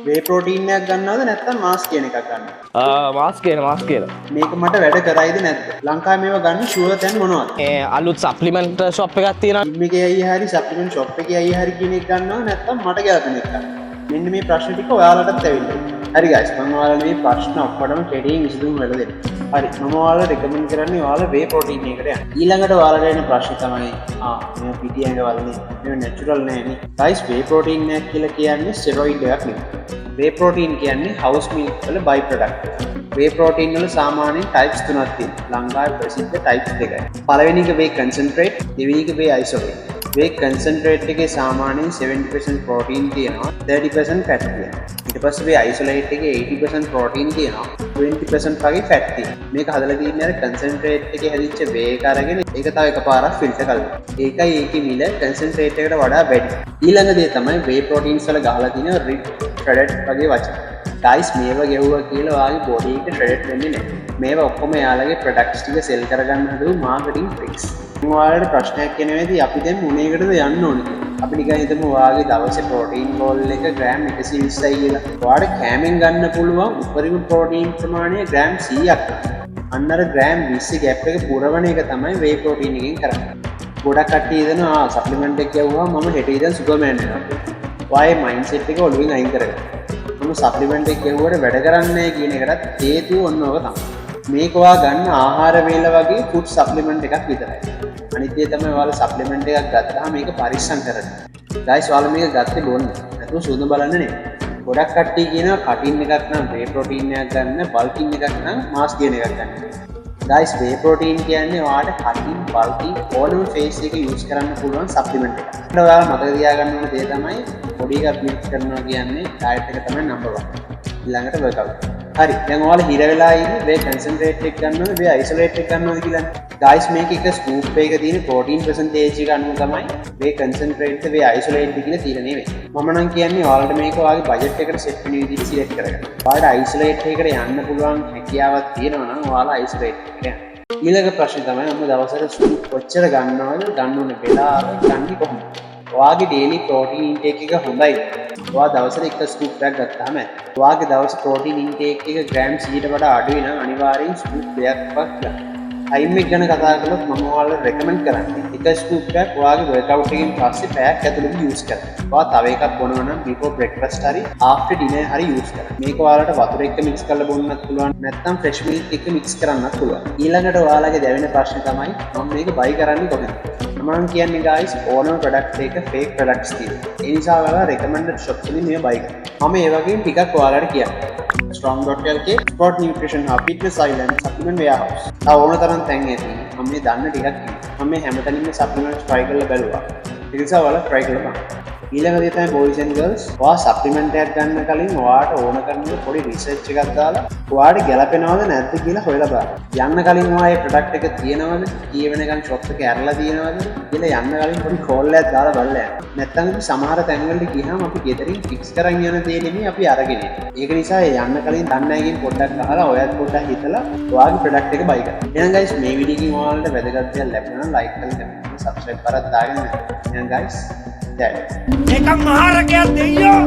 වේ ප්‍රෝටීන් එකක් ගන්නවද නැත්නම් මාස් කියන එකක් ගන්නවද? මාස් කියන. මේක මට වැඩ කරයිද නැද්ද? ලංකාවේ මේවා ගන්න ෂුවර් දැන් මොනවද? අලුත් සප්ලිමන්ට් ෂොප් එකක් තියෙනවා. ජිම් එකේ අයියා හරි සප්ලිමන්ට් ෂොප් එකේ අයියා හරි කියන එක ගන්නවද නැත්නම් මට ගැලපෙන එකක් ගන්නවද? මෙන්න මේ ප්‍රශ්න ටික ඔයාලටත් ඇවිල්ලා. හරි guys මම ඔයාලට මේ ප්‍රශ්න ඔක්කොටම කෙටියෙන් විසඳුම් වල දෙන්න. හරි මම ඔයාලට රෙකමන්ඩ් කරන්නේ ඔයාලා වේ ප්‍රෝටීන් එකට යන්න. ඊළඟට ඔයාලට එන ප්‍රශ්න තමයි මේ පිටි ඇඟ වලනේ මේ නැචරල් නෑනේ. guys වේ ප්‍රෝටීන් එකක් කියලා කියන්නේ ස්ටෙරොයිඩ් එකක් නෙවෙයි. වේ ප්‍රෝටීන් කියන්නේ හවුස් මිල්ක් වල බයි ප්‍රොඩක්ට්. වේ ප්‍රෝටීන් වල සාමාන්‍යයෙන් ටයිප්ස් තුනක් තියෙනවා. ලංකාවේ ප්‍රසිද්ධ ටයිප්ස් දෙකයි. පළවෙනි එක වේ කන්සන්ට්‍රේට්, දෙවෙනි එක වේ අයිසොලේට්. වේ කන්සන්ට්‍රේට් එකේ සාමාන්‍යයෙන් 70% ප්‍රෝටීන් තියෙනවා 30% ෆැට් තියෙනවා. ඊට පස්සේ වේ අයිසොලේට් එකේ 80% ප්‍රෝටීන් තියෙනවා 20% වගේ ෆැට් තියෙනවා. මේක හදලා තියෙන්නේ අර කන්සන්ට්‍රේට් එකේ හැදිච්ච වේ එක අරගෙන ඒක තව එකපාරක් ෆිල්ටර් කරලා. ඒකයි ඒකේ මිල කන්සන්ට්‍රේට් එකට වඩා වැඩි. ඊළඟ දේ තමයි වේ ප්‍රෝටීන්ස් වල ගහලා තියෙන ෂ්‍රෙඩඩ් වගේ වචන. guys මේවා ගෙවුවා කියලා ඔයාගේ බොඩි එක ෂ්‍රෙඩඩ් වෙන්නේ නැහැ. මේවා ඔක්කොම එයාලගේ ප්‍රොඩක්ට්ස් ටික සෙල් කරගන්න හදපු මාකටිං ට්‍රික්ස්. ඔයාලට ප්‍රශ්නයක් එනවේදී අපි දැන් මොනේකටද යන්න ඕනේ කියලා. අපි නිකන් හිතමු ඔයාගේ දවසේ ප්‍රෝටීන් බෝල් එක ග්‍රෑම් 120යි කියලා. ඔයාලට කෑමෙන් ගන්න පුළුවන් උපරිම ප්‍රෝටීන් ප්‍රමාණය ග්‍රෑම් 100ක්. අන්න අර ග්‍රෑම් 20 ගැප් එක පුරවන එක තමයි වේ ප්‍රෝටීන් එකෙන් කරන්නේ. ගොඩක් කට්ටිය හිතනවා සප්ලිමන්ට් එක කියවුවා මම හෙට ඉඳන් සුපර්මෑන් වෙනවා. ඔයාගේ මයින්ඩ්සෙට් එක ඔළුවෙන් අයින් කරගන්න. මම සප්ලිමන්ට් එක කියවුවට වැඩ කරන්නේ නැහැ කියන එකටත් හේතුව ඔන්න ඔක තමයි. මේක ඔයා ගන්න ආහාර වේල වගේ ෆුඩ් සප්ලිමන්ට් එකක් විතරයි. අනිත් දේ තමයි ඔයාලා සප්ලිමන්ට් එකක් ගත්තාම මේක පරිස්සම් කරන්න. guys ඔයාලා මේක ගත්තේ බොන්න. නැතුව සුවඳ බලන්න නෙමෙයි. ගොඩක් කට්ටිය කියනවා කටින් එකක් නම් වේ ප්‍රෝටීන් එකක් ගන්න, බල්කින් එකක් නම් මාස් කියන එකක් ගන්න. guys වේ ප්‍රෝටීන් කියන්නේ ඔයාලට කටින්, බල්කින් ඕනම ෆේස් එක යූස් කරන්න පුළුවන් සප්ලිමන්ට් එකක්. ඒත් ඔයාලා මතක තියාගන්න ඕන දේ තමයි බොඩි එකක් බිල්ඩ් කරනවා කියන්නේ ඩයට් එක තමයි නම්බර් 1. ඊළඟට වර්ක්අවුට්. හරි දැන් ඔයාලා හිර වෙලා ඉන්නේ වේ කන්සන්ට්‍රේට් එක ගන්නවද වේ අයිසොලේට් එක ගන්නවද කියලා. guys මේක එක ස්කූප් එකක තියෙන ප්‍රෝටීන් percentage එක අනුව තමයි වේ කන්සන්ට්‍රේට් වේ අයිසොලේට් කියලා තීරණය වෙන්නේ. මම නම් කියන්නේ ඔයාලට මේක ඔයාගේ බජට් එකට සෙට් වෙන විදිහට සිලෙක්ට් කරගන්න. ඔයාලට අයිසොලේට් එකකට යන්න පුළුවන් හැකියාවක් තියෙනවා නම් ඔයාලා අයිසොලේට් එකට යන්න. ඊළඟ ප්‍රශ්නේ තමයි මම දවසට ස්කූප් කොච්චර ගන්නවද ගන්න ඕන වෙලාව ගන්නේ කොහොමද? ඔයාගේ ඩේලි ප්‍රෝටීන් ඉන්ටේක් එක හොඳයි. ඔයා දවසට එක ස්කූප් එකක් ගත්තාම ඔයාගේ දවස් ප්‍රෝටීන් ඉන්ටේක් එක ග්‍රෑම් 100ට වඩා අඩු වෙනවා අනිවාර්යෙන් ස්කූප් දෙකක්වත් ගන්න. ටයිම් එක ගැන කතා කළොත් මම ඔයාලට රෙකමන්ඩ් කරන්නේ එක ස්කූප් එකක් ඔයාගේ වර්ක්අවුට් එකකින් පස්සේ පැයක් ඇතුළත යූස් කරන්න. ඔයා තව එකක් බොනවා නම් බිෆෝර් බ්‍රෙක්ෆාස්ට් හරි ආෆ්ටර් ඩිනර් හරි යූස් කරන්න. මේක ඔයාලට වතුර එක්ක මික්ස් කරලා බොන්නත් පුළුවන් නැත්නම් ෆ්‍රෙෂ් මිල්ක් එක්ක මික්ස් කරන්නත් පුළුවන්. ඊළඟට ඔයාලගේ දැවෙන ප්‍රශ්නේ තමයි මම මේක බයි කරන්නේ කොහොමද? මම කියන්නේ guys ඕනම ප්‍රොඩක්ට් එක ෆේක් ප්‍රොඩක්ට්ස් තියෙනවා. ඒ නිසා ඔයාලා රෙකමන්ඩඩ් ෂොප් වලින් මේව බයි කරන්න. මම ඒ වගේම ටිකක් ඔයාලට කියන්නම්. strong.lk sport nutrition hub fitness island supplement warehouse. තව ඕන තරම් තැන් ඇති. මම මේ දන්න ටිකක් කියනවා. මම මේ හැමතැනින්ම supplements try කරලා බැලුවා. ඒ නිසා ඔයාලා try කරලා බලන්න. ඊළඟ දේ තමයි boys and girls. ඔයා supplement එකක් ගන්න කලින් ඔයාට ඕන කරන පොඩි research එකක් දාලා ඔයාට ගැලපෙනවද නැද්ද කියලා හොයලා බලන්න. යන්න කලින් ඔයා මේ product එක තියෙනවද? කියවෙනකන් shop එක ඇරලා තියෙනවද කියලා යන්න කලින් පොඩි call එකක් දාලා බලන්න. නැත්නම් සමහර තැන්වලට ගියාම අපි ගෙදරින් fix කරන් යන දේ නෙමෙයි අපි අරගෙන එන්නේ. ඒක නිසා යන්න කලින් දන්න අයගෙන් පොඩ්ඩක් අහලා ඔයත් පොඩ්ඩක් හිතලා ඔයාගේ product එක buy කරන්න. එහෙනම් guys මේ වීඩියෝ එකකින් ඔයාලට වැදගත් දේවල් ලැබුණා නම් like කරලා subscribe කරලා දාගෙන ඉන්න. එහෙනම් guys එකක් මහරකයක් දෙයියෝ